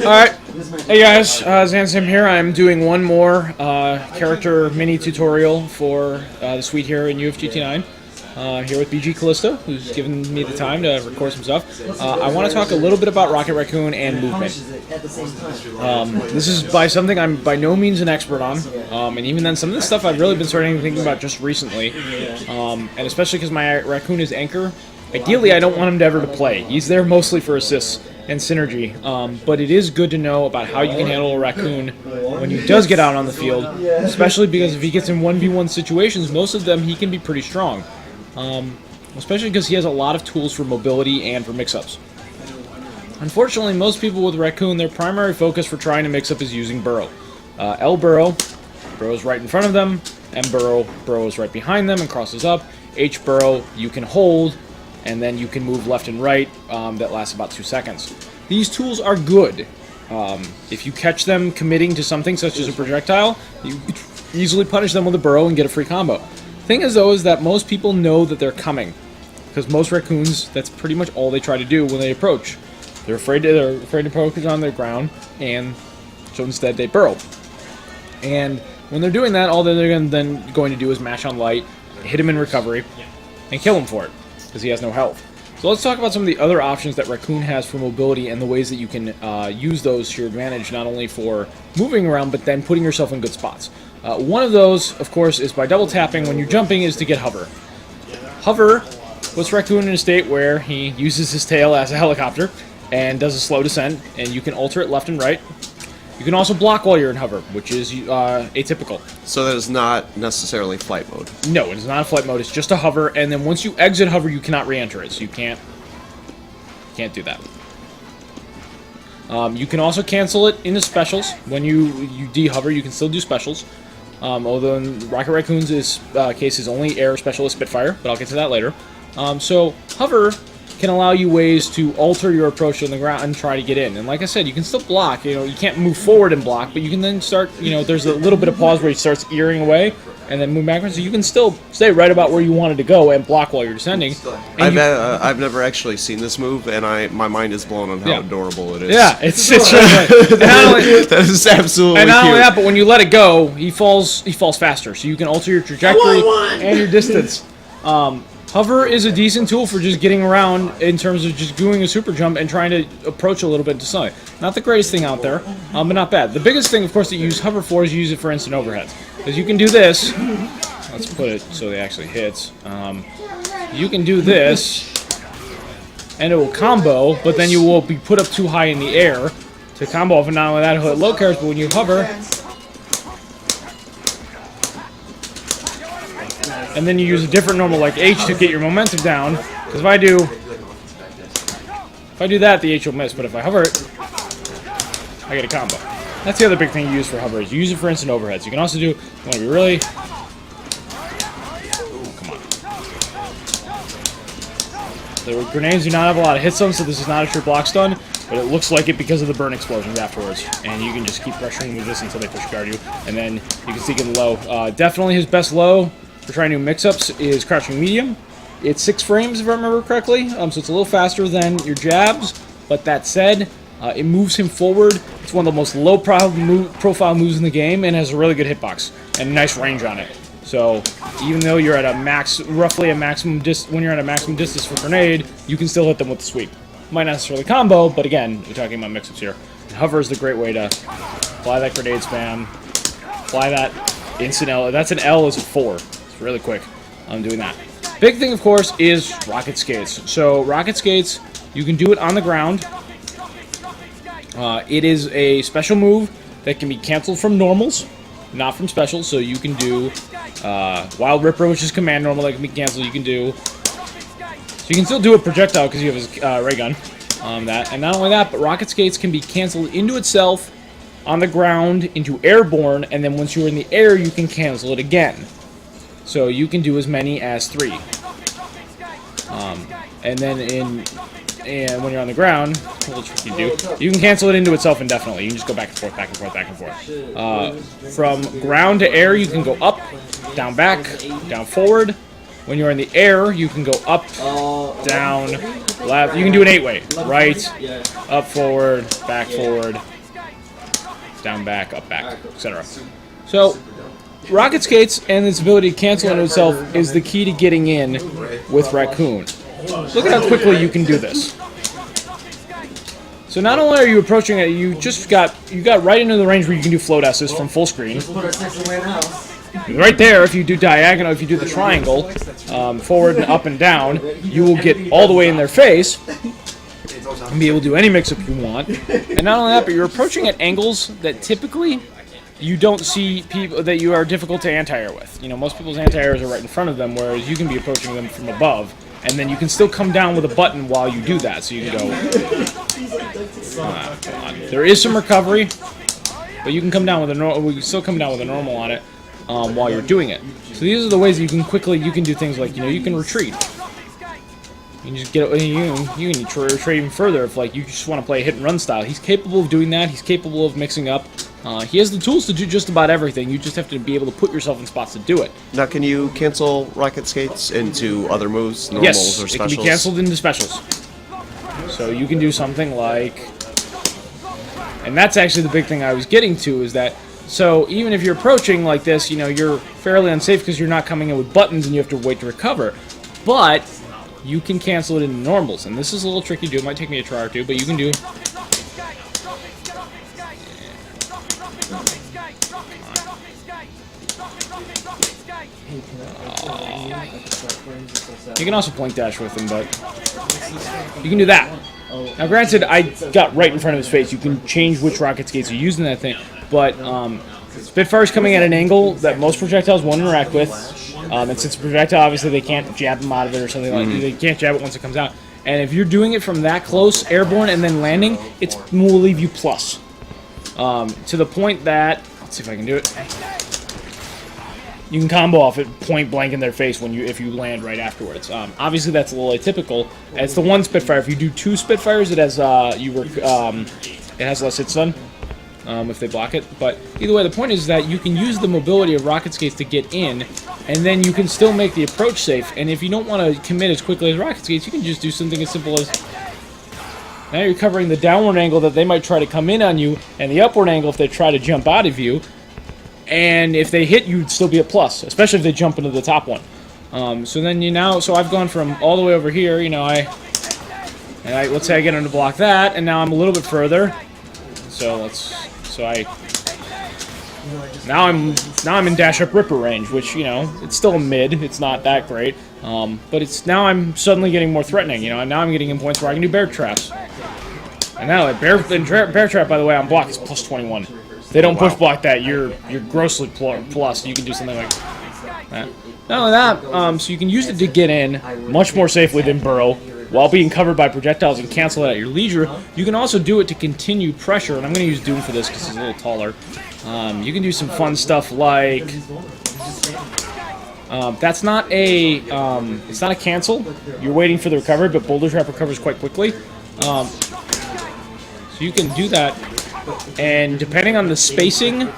Alright, hey guys, Zansam here. I'm doing one more character mini tutorial for the suite here in UFGT9. Here with BG Callisto, who's given me the time to record some stuff. I want to talk a little bit about Rocket Raccoon and movement. This is something I'm by no means an expert on, and even then some of this stuff I've really been starting thinking about just recently, and especially because my Raccoon is anchor. Ideally, I don't want him to ever to play. He's there mostly for assists and synergy, but it is good to know about how you can handle a Raccoon when he does get out on the field, especially because if he gets in 1v1 situations, most of them he can be pretty strong, especially because he has a lot of tools for mobility and for mix-ups. Unfortunately, most people with Raccoon, their primary focus for trying to mix up is using burrow. L burrow, burrows right in front of them, M burrow, burrows right behind them and crosses up, H burrow, you can hold, and then you can move left and right. That lasts about 2 seconds. These tools are good. If you catch them committing to something such as a projectile, you easily punish them with a burrow and get a free combo. Thing is, though, is that most people know that they're coming, because most Raccoons, that's pretty much all they try to do when they approach. They're afraid to approach on their ground, and so instead they burrow. And when they're doing that, all they're then going to do is mash on light, hit him in recovery, and kill him for it, because he has no health. So let's talk about some of the other options that Raccoon has for mobility and the ways that you can use those to your advantage, not only for moving around, but then putting yourself in good spots. One of those, of course, is by double tapping when you're jumping, is to get hover. Hover puts Raccoon in a state where he uses his tail as a helicopter and does a slow descent, and you can alter it left and right. You can also block while you're in hover, which is atypical. So that is not necessarily flight mode? No, it is not a flight mode. It's just a hover, and then once you exit hover, you cannot re-enter it, so you can't do that. You can also cancel it into specials. When you de-hover, you can still do specials. Although in Rocket Raccoon's case is only air specialist Spitfire, but I'll get to that later. So hover can allow you ways to alter your approach on the ground and try to get in. And like I said, you can still block. You can't move forward and block, but you can then start, there's a little bit of pause where he starts earing away and then move backwards. So you can still stay right about where you wanted to go and block while you're descending. I've never actually seen this move, and my mind is blown on how adorable it is. Yeah, it's really that is absolutely and not cute. only that, but when you let it go, he falls faster. So you can alter your trajectory and your distance. Hover is a decent tool for just getting around in terms of just doing a super jump and trying to approach a little bit to sunlight. Not the greatest thing out there, but not bad. The biggest thing, of course, that you use hover for is you use it for instant overheads. Because you can do this. Let's put it so it actually hits. You can do this, and it will combo, but then you will be put up too high in the air to combo off, and not only that, it'll hit low carries, but when you hover, and then you use a different normal like H to get your momentum down, because if I do that, the H will miss, but if I hover it, I get a combo. That's the other big thing you use for hover, is you use it for instant overheads. You can also do, you want to be really, come on. The grenades do not have a lot of hits on, so this is not a true block stun, but it looks like it because of the burn explosions afterwards. And you can just keep pressuring with this until they push guard you, and then you can see getting low. Definitely his best low for trying new mix-ups is crouching medium. It's 6 frames if I remember correctly, so it's a little faster than your jabs, but that said, it moves him forward. It's one of the most low-profile moves in the game and has a really good hitbox and nice range on it. So even though you're at a roughly a maximum when you're at a maximum distance for grenade, you can still hit them with the sweep. Might not necessarily combo, but again, we're talking about mix-ups here. And hover is the great way to fly that grenade spam, fly that instant L. That's an L is a 4. Really quick on doing that. Big thing, of course, is rocket skates. So rocket skates, you can do it on the ground. It is a special move that can be canceled from normals, not from specials. So you can do Wild Ripper, which is command normal that can be canceled. You can do, so you can still do a projectile because you have his ray gun. That, and not only that, but rocket skates can be canceled into itself on the ground into airborne, and then once you're in the air, you can cancel it again. So you can do as many as 3. And then when you're on the ground, what you do, you can cancel it into itself indefinitely. You can just go back and forth, back and forth, back and forth. From ground to air, you can go up, down, back, down, forward. When you're in the air, you can go up, down, left. You can do an 8-way. Right, up, forward, down, back, up, back, etc. So, Rocket Skates and its ability to cancel into itself is the key to getting in with Raccoon. Look at how quickly you can do this. So not only are you approaching it, you got right into the range where you can do float S's from full screen. Right there, if you do diagonal, if you do the triangle, forward and up and down, you will get all the way in their face and be able to do any mix-up you want. And not only that, but you're approaching at angles that typically you don't see people that you are difficult to anti-air with. You know, most people's anti-airs are right in front of them, whereas you can be approaching them from above, and then you can still come down with a button while you do that. So you can go. There is some recovery, but you can come down with a normal. We can still come down with a normal on it while you're doing it. So these are the ways that you can do things like, you know, you can retreat. You can just get you can retreat even further if like you just want to play a hit and run style. He's capable of doing that. He's capable of mixing up. He has the tools to do just about everything. You just have to be able to put yourself in spots to do it. Now, can you cancel Rocket Skates into other moves, normals, yes, or specials? Yes, it can be canceled into specials. So you can do something like... And that's actually the big thing I was getting to, is that... So even if you're approaching like this, you know, you're fairly unsafe because you're not coming in with buttons and you have to wait to recover. But you can cancel it into normals. And this is a little tricky to do. It might take me a try or two, but you can do... You can also plink dash with him, but you can do that. Now, granted, I got right in front of his face. You can change which rocket skates you're using that thing, but Spitfire's coming at an angle that most projectiles won't interact with, and since projectile, obviously, they can't jab them out of it or something like that. They can't jab it once it comes out. And if you're doing it from that close, airborne, and then landing, it will leave you plus. To the point that... Let's see if I can do it. You can combo off it point blank in their face if you land right afterwards. Obviously, that's a little atypical. It's the one Spitfire. If you do two Spitfires, it has it has less hit stun if they block it. But either way, the point is that you can use the mobility of Rocket Skates to get in, and then you can still make the approach safe. And if you don't want to commit as quickly as Rocket Skates, you can just do something as simple as... Now you're covering the downward angle that they might try to come in on you, and the upward angle if they try to jump out of you. And if they hit, you'd still be a plus, especially if they jump into the top one. So then so I've gone from all the way over here, you know, let's say I get him to block that, and now I'm a little bit further. Now I'm in dash up ripper range, which, you know, it's still a mid, it's not that great. But now I'm suddenly getting more threatening, you know, and now I'm getting in points where I can do bear traps. And now bear trap, by the way, on block is plus 21. If they don't push block that, you're grossly plus. You can do something like that. Not only that, so you can use it to get in much more safely than burrow while being covered by projectiles and cancel it at your leisure. You can also do it to continue pressure, and I'm going to use Doom for this because he's a little taller. You can do some fun stuff like... that's not a... it's not a cancel. You're waiting for the recovery, but Boulder Trap recovers quite quickly. So you can do that. And depending on the spacing,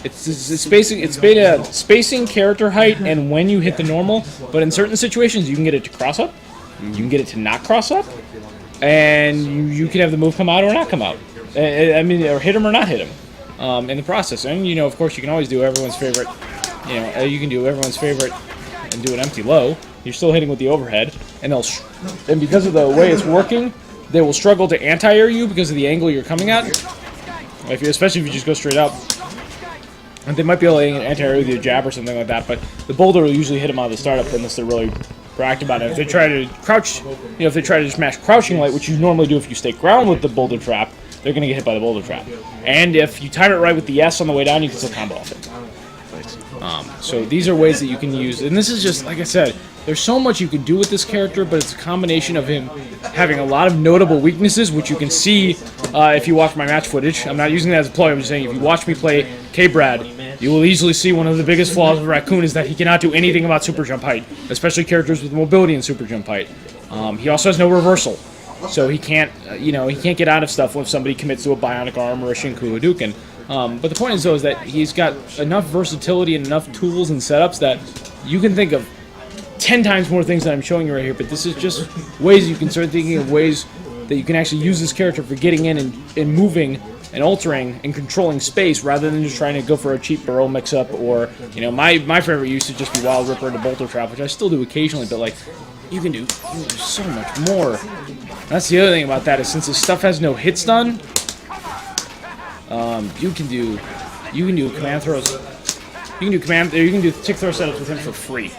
it's beta spacing, character height, and when you hit the normal. But in certain situations, you can get it to cross up, you can get it to not cross up, and you can have the move come out or not come out. I mean, or hit him or not hit him in the process. And you know, of course, you can always do everyone's favorite. You know, you can do everyone's favorite and do an empty low. You're still hitting with the overhead, and because of the way it's working, they will struggle to anti-air you because of the angle you're coming at. Especially if you just go straight up. And they might be able to anti-air with a jab or something like that, but the boulder will usually hit them out of the startup unless they're really proactive about it. If they try to crouch, you know, if they try to just mash crouching light, which you normally do if you stay ground with the boulder trap, they're going to get hit by the boulder trap. And if you time it right with the S on the way down, you can still combo off it. So these are ways that you can use, and this is just, like I said, there's so much you can do with this character, but it's a combination of him having a lot of notable weaknesses, which you can see if you watch my match footage. I'm not using that as a ploy, I'm just saying if you watch me play K-Brad, you will easily see one of the biggest flaws of Raccoon is that he cannot do anything about super jump height, especially characters with mobility and super jump height. He also has no reversal, so he can't, he can't get out of stuff when somebody commits to a bionic arm or a Shinku Hadouken. But the point is, though, is that he's got enough versatility and enough tools and setups that you can think of 10 times more things that I'm showing you right here, but this is just ways you can start thinking of ways that you can actually use this character for getting in and moving and altering and controlling space rather than just trying to go for a cheap barrel mix-up or, you know, my favorite used to just be Wild Ripper into Bolter Trap, which I still do occasionally, but, like, you can do so much more. That's the other thing about that is since this stuff has no hit stun, you can do command throws. You can do tick throw setups with him for free.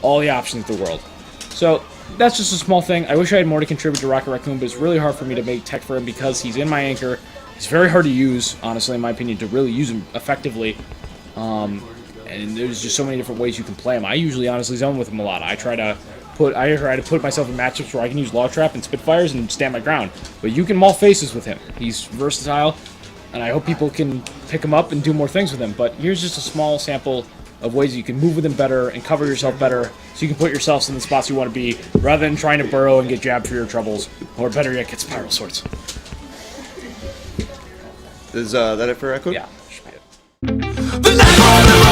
All the options in the world. So that's just a small thing. I wish I had more to contribute to Rocket Raccoon, but it's really hard for me to make tech for him because he's in my anchor. He's very hard to use, honestly, in my opinion, to really use him effectively. And there's just so many different ways you can play him. I usually honestly zone with him a lot. I try to put myself in matchups where I can use Log Trap and Spitfires and stand my ground. But you can maul faces with him. He's versatile, and I hope people can pick him up and do more things with him. But here's just a small sample of ways you can move with him better and cover yourself better so you can put yourselves in the spots you want to be rather than trying to burrow and get jabbed for your troubles, or better yet, get Spiral Swords. Is that it for Raccoon? Yeah, should be it.